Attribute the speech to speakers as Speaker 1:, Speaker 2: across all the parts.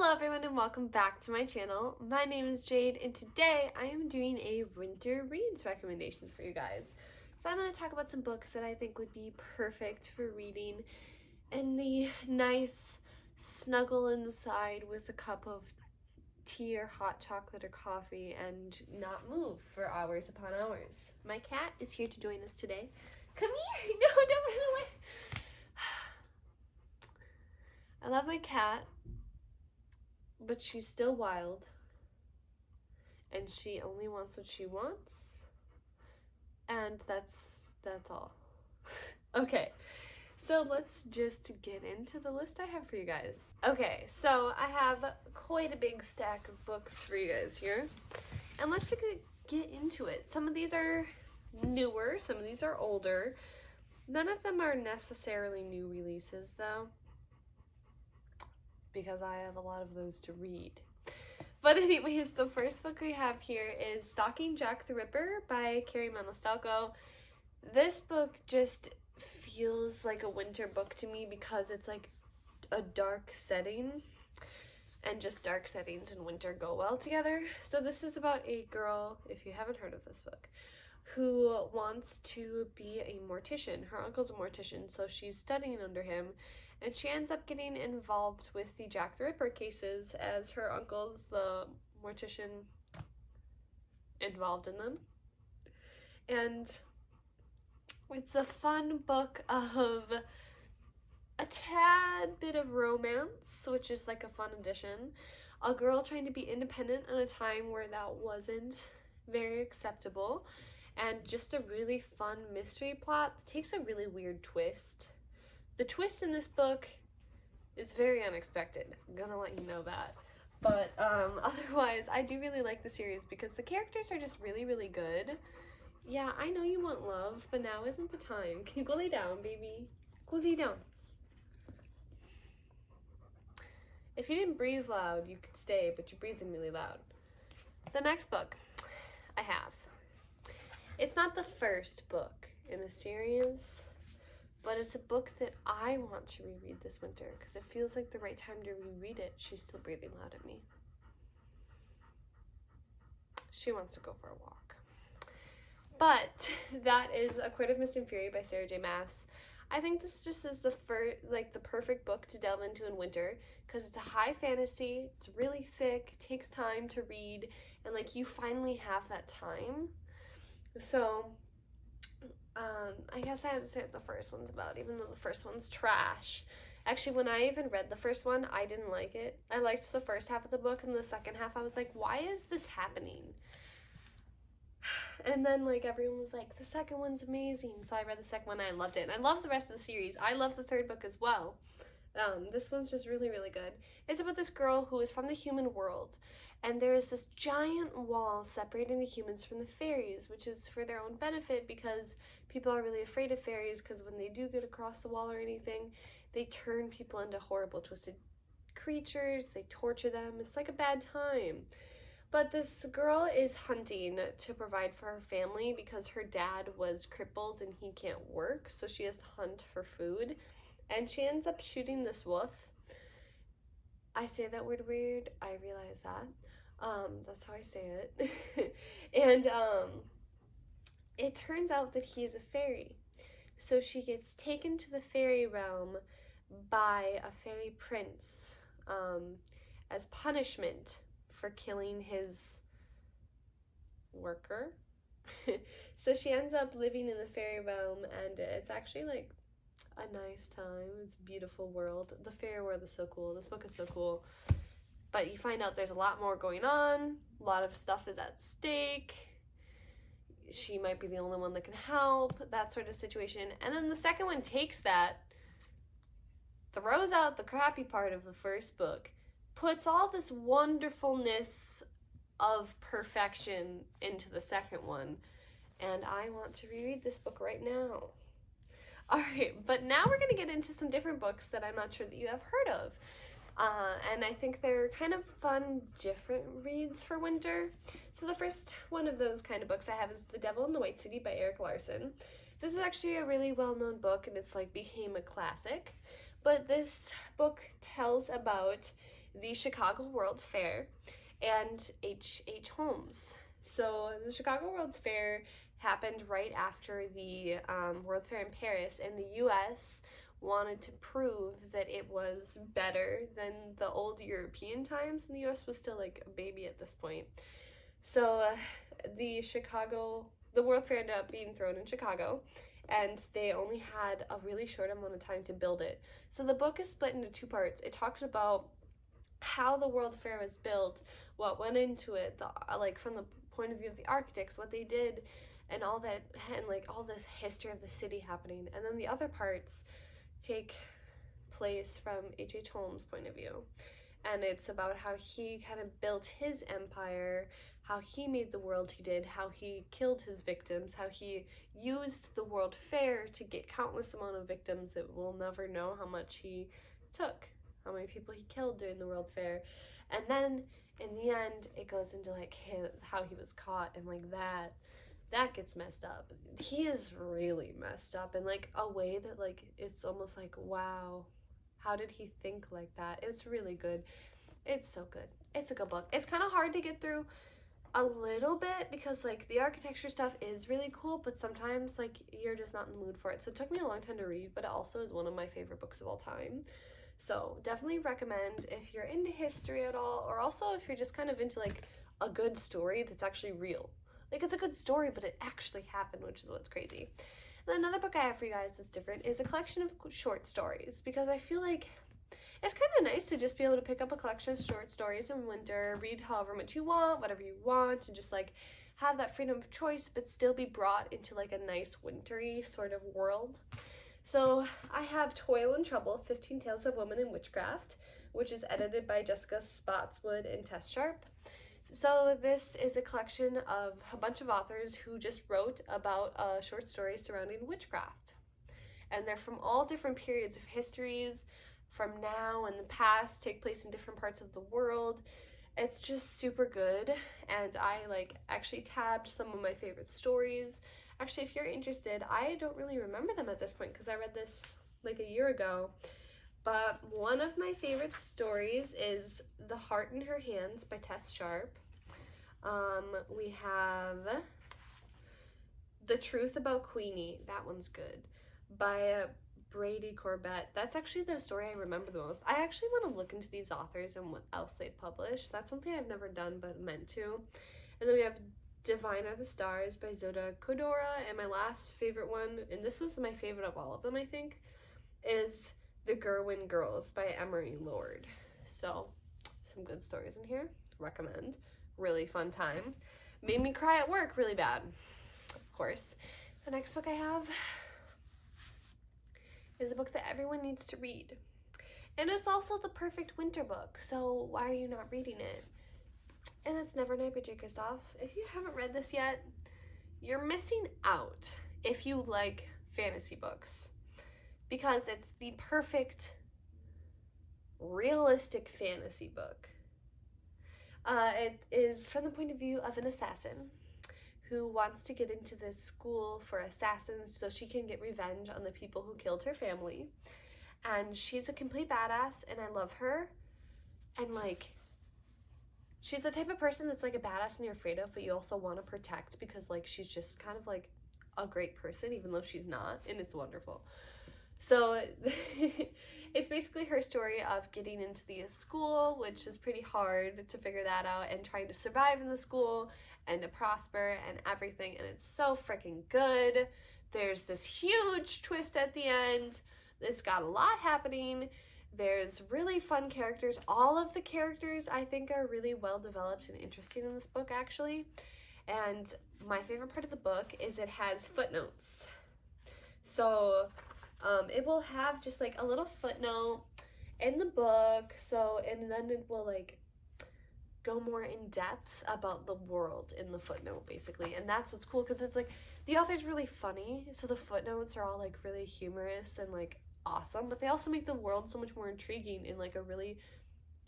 Speaker 1: Hello everyone and welcome back to my channel. My name is Jade and today I am doing a winter reads recommendations for you guys. So I'm going to talk about some books that I think would be perfect for reading in the nice snuggle inside with a cup of tea or hot chocolate or coffee and not move for hours upon hours. My cat is here to join us today. Come here! No, don't run away! I love my cat, but she's still wild, and she only wants what she wants, and that's all. Okay, so let's just get into the list I have for you guys. Okay, so I have quite a big stack of books for you guys here, and let's just get into it. Some of these are newer, some of these are older. None of them are necessarily new releases though, because I have a lot of those to read. But anyways, the first book we have here is Stalking Jack the Ripper by Carrie Maniscalco. This book just feels like a winter book to me because it's like a dark setting, and just dark settings in winter go well together. So this is about a girl, if you haven't heard of this book, who wants to be a mortician. Her uncle's a mortician, so she's studying under him, and she ends up getting involved with the Jack the Ripper cases as her uncle's the mortician involved in them. And it's a fun book of a tad bit of romance, which is like a fun addition. A girl trying to be independent in a time where that wasn't very acceptable. And just a really fun mystery plot that takes a really weird twist. The twist in this book is very unexpected. I'm gonna let you know that. But otherwise, I do really like the series because the characters are just really, really good. Yeah, I know you want love, but now isn't the time. Can you go lay down, baby? Go lay down. If you didn't breathe loud, you could stay, but you're breathing really loud. The next book I have. It's not the first book in the series, but it's a book that I want to reread this winter because it feels like the right time to reread it. She's still breathing loud at me. She wants to go for a walk. But that is A Court of Mist and Fury by Sarah J. Maas. I think this just is the perfect book to delve into in winter because it's a high fantasy, it's really thick, takes time to read, and like you finally have that time. So I guess I have to say what the first one's about, even though the first one's trash. Actually, when I even read the first one, I didn't like it. I liked the first half of the book, and the second half I was like, why is this happening? And then like everyone was like, the second one's amazing. So I read the second one and I loved it. And I love the rest of the series. I love the third book as well. This one's just really, really good. It's about this girl who is from the human world. And there is this giant wall separating the humans from the fairies, which is for their own benefit because people are really afraid of fairies because when they do get across the wall or anything, they turn people into horrible, twisted creatures. They torture them. It's like a bad time. But this girl is hunting to provide for her family because her dad was crippled and he can't work, so she has to hunt for food. And she ends up shooting this wolf. I say that word weird, I realize that. That's how I say it. And it turns out that he is a fairy. So she gets taken to the fairy realm by a fairy prince as punishment for killing his worker. So she ends up living in the fairy realm, and it's actually like a nice time. It's a beautiful world. The fairy world is so cool. This book is so cool. But you find out there's a lot more going on. A lot of stuff is at stake. She might be the only one that can help. That sort of situation. And then the second one takes that, throws out the crappy part of the first book, puts all this wonderfulness of perfection into the second one. And I want to reread this book right now. Alright, but now we're going to get into some different books that I'm not sure that you have heard of. And I think they're kind of fun, different reads for winter. So the first one of those kind of books I have is The Devil in the White City by Erik Larson. This is actually a really well-known book, and it's like became a classic. But this book tells about the Chicago World Fair and H.H. Holmes. So the Chicago World's Fair happened right after the World Fair in Paris, and the U.S. wanted to prove that it was better than the old European times, and the U.S. was still like a baby at this point. So the World Fair ended up being thrown in Chicago, and they only had a really short amount of time to build it. So the book is split into two parts. It talks about how the World Fair was built, what went into it, like from the point of view of the architects, what they did, and all that, and like all this history of the city happening. And then the other parts take place from H.H. Holmes' point of view, and it's about how he kind of built his empire, how he made the world he did, how he killed his victims, how he used the World Fair to get countless amount of victims that we'll never know how much he took, how many people he killed during the World Fair. And then in the end it goes into like how he was caught, and like that gets messed up. He is really messed up in like a way that like it's almost like, wow, how did he think like that? It's really good. It's so good. It's a good book. It's kind of hard to get through a little bit because like the architecture stuff is really cool, but sometimes like you're just not in the mood for it. So it took me a long time to read, but it also is one of my favorite books of all time. So definitely recommend if you're into history at all, or also if you're just kind of into like a good story that's actually real. Like it's a good story, but it actually happened, which is what's crazy. And another book I have for you guys that's different is a collection of short stories, because I feel like it's kind of nice to just be able to pick up a collection of short stories in winter, read however much you want, whatever you want, and just like have that freedom of choice, but still be brought into like a nice wintry sort of world. So I have Toil and Trouble, 15 Tales of Women in Witchcraft, which is edited by Jessica Spotswood and Tess Sharp. So this is a collection of a bunch of authors who just wrote about short stories surrounding witchcraft. And they're from all different periods of histories, from now and the past, take place in different parts of the world. It's just super good, and I like actually tabbed some of my favorite stories. Actually, if you're interested, I don't really remember them at this point because I read this like a year ago. But one of my favorite stories is The Heart in Her Hands by Tess Sharp. We have The Truth About Queenie, that one's good, by Brady Corbett. That's actually the story I remember the most. I actually want to look into these authors and what else they published. That's something I've never done but meant to. And then we have Divine Are the Stars by Zoda Kodora, and my last favorite one, and this was my favorite of all of them I think, is The Gerwin Girls by Emery Lord. So some good stories in here, recommend. Really fun time. Made me cry at work really bad, of course. The next book I have is a book that everyone needs to read. And it's also the perfect winter book, so why are you not reading it? And it's Nevernight by Jay Kristoff. If you haven't read this yet, you're missing out if you like fantasy books, because it's the perfect realistic fantasy book. It is from the point of view of an assassin who wants to get into this school for assassins so she can get revenge on the people who killed her family. And she's a complete badass, and I love her. And like, she's the type of person that's like a badass and you're afraid of, but you also want to protect because like she's just kind of like a great person even though she's not, and it's wonderful. So it's basically her story of getting into the school, which is pretty hard to figure that out, and trying to survive in the school and to prosper and everything, and it's so freaking good. There's this huge twist at the end. It's got a lot happening. There's really fun characters. All of the characters I think are really well developed and interesting in this book actually. And my favorite part of the book is it has footnotes. So it will have just like a little footnote in the book, so, and then it will like go more in depth about the world in the footnote basically. And that's what's cool, because it's like the author's really funny, so the footnotes are all like really humorous and like awesome, but they also make the world so much more intriguing in like a really,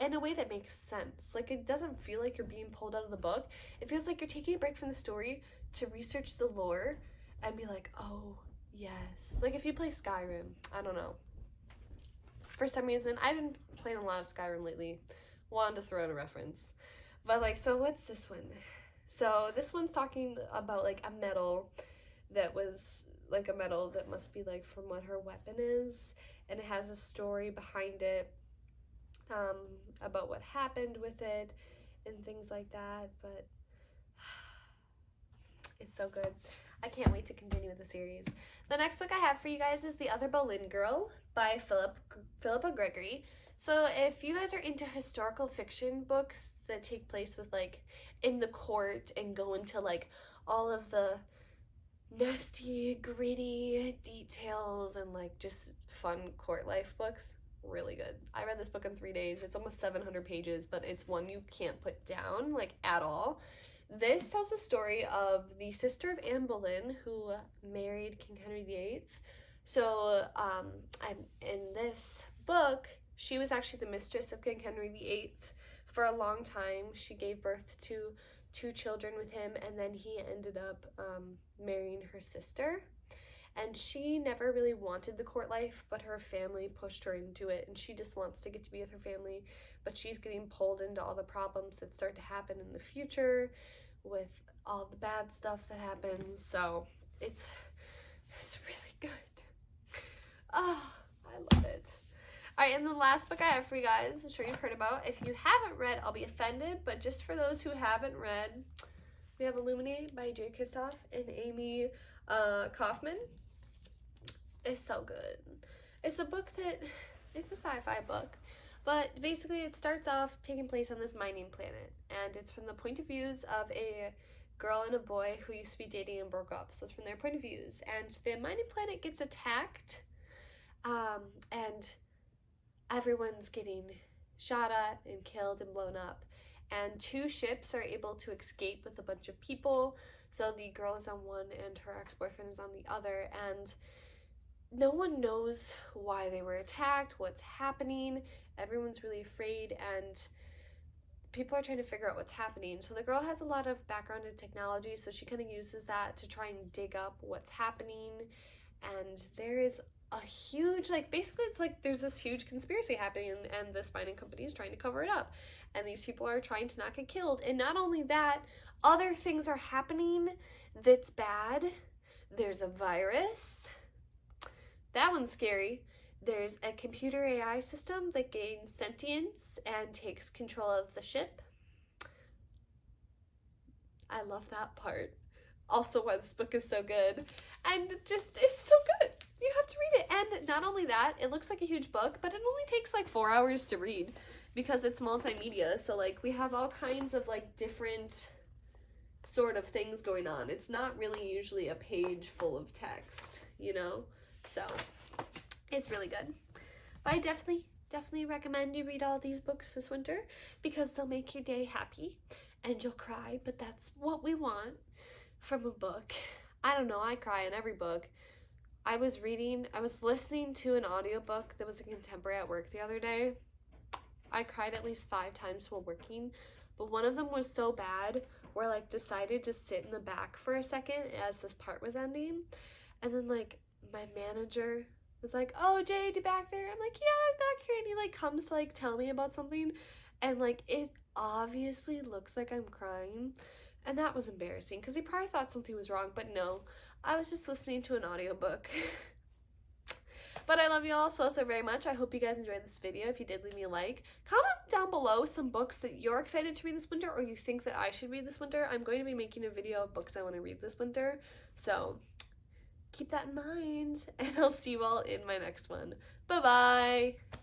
Speaker 1: in a way that makes sense. Like it doesn't feel like you're being pulled out of the book. It feels like you're taking a break from the story to research the lore and be like, oh yes. Like if you play Skyrim, I don't know, for some reason I've been playing a lot of Skyrim lately, wanted to throw in a reference. But like, so what's this one? So this one's talking about like a medal that was like a medal that must be like from what her weapon is, and it has a story behind it, about what happened with it and things like that. But it's so good. I can't wait to continue with the series. The next book I have for you guys is The Other Boleyn Girl by Philippa Gregory. So if you guys are into historical fiction books that take place with like in the court and go into like all of the nasty, gritty details and like just fun court life books, really good. I read this book in 3 days. It's almost 700 pages, but it's one you can't put down like at all. This tells the story of the sister of Anne Boleyn who married King Henry VIII. So in this book, she was actually the mistress of King Henry VIII for a long time. She gave birth to 2 children with him, and then he ended up marrying her sister. And she never really wanted the court life, but her family pushed her into it, and she just wants to get to be with her family, but she's getting pulled into all the problems that start to happen in the future with all the bad stuff that happens. So it's really good. I love it. All right, and the last book I have for you guys, I'm sure you've heard about. If you haven't read, I'll be offended, but just for those who haven't read, we have Illuminated by Jay Kristoff and Amy Kaufman. It's so good. It's a book that, it's a sci-fi book, but basically it starts off taking place on this mining planet, and it's from the point of views of a girl and a boy who used to be dating and broke up. So it's from their point of views, and the mining planet gets attacked, and everyone's getting shot at and killed and blown up, and 2 ships are able to escape with a bunch of people. So the girl is on one and her ex-boyfriend is on the other, and no one knows why they were attacked, what's happening. Everyone's really afraid, and people are trying to figure out what's happening. So the girl has a lot of background in technology, so she kind of uses that to try and dig up what's happening. And there is a huge, like, basically it's like there's this huge conspiracy happening, and this mining company is trying to cover it up, and these people are trying to not get killed. And not only that, other things are happening that's bad. There's a virus. That one's scary. There's a computer AI system that gains sentience and takes control of the ship. I love that part. Also why this book is so good. And just, it's so good. You have to read it. And not only that, it looks like a huge book, but it only takes like 4 hours to read because it's multimedia. So like we have all kinds of like different sort of things going on. It's not really usually a page full of text, you know? So it's really good. But I definitely recommend you read all these books this winter because they'll make your day happy and you'll cry, but that's what we want from a book. I don't know, I cry in every book. I was listening to an audiobook that was a contemporary at work the other day. I cried at least 5 times while working, but one of them was so bad where I like decided to sit in the back for a second as this part was ending, and then like my manager was like, "Oh, Jade, you back there?" I'm like, "Yeah, I'm back here." And he like comes to like tell me about something, and like it obviously looks like I'm crying, and that was embarrassing because he probably thought something was wrong, but no, I was just listening to an audiobook. But I love you all so very much. I hope you guys enjoyed this video. If you did, leave me a like. Comment down below some books that you're excited to read this winter or you think that I should read this winter. I'm going to be making a video of books I want to read this winter, so keep that in mind, and I'll see you all in my next one. Bye-bye!